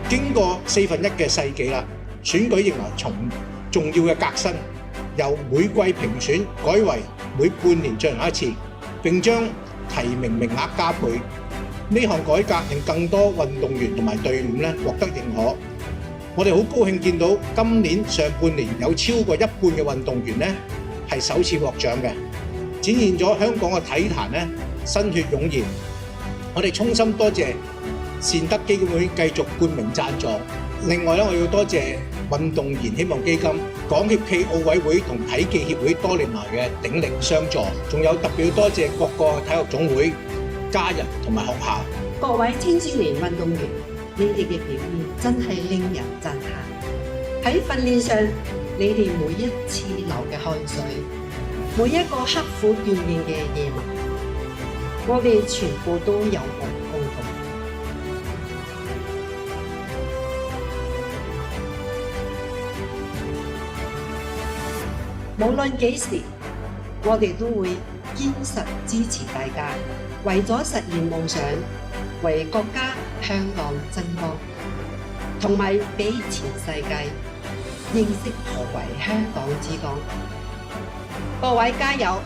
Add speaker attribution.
Speaker 1: 經過1/4嘅世紀啦，選舉迎來重要嘅革新，由每季評選改為每半年進行一次，並將提名名額加倍。呢項改革令更多運動員同埋隊伍獲得認可。我哋好高興見到今年上半年有超過一半嘅運動員係首次獲獎嘅，展現咗香港嘅體壇新血湧現。我哋衷心多謝善德基金會繼續冠名贊助。另外我要多謝運動員希望基金、港協暨奧委會同體技協會多年來嘅鼎力相助，仲有特別要多謝各個體育總會、家人同埋學校。
Speaker 2: 各位青少年運動員，你哋嘅表現真係令人讚歎。喺訓練上，你哋每一次流嘅汗水，每一個刻苦鍛鍊嘅夜晚，我哋全部都有目共睹。無論幾時，我哋都會堅實支持大家，為咗實現夢想，為國家香港爭光，同埋俾全世界認識何為香港之光。各位加油！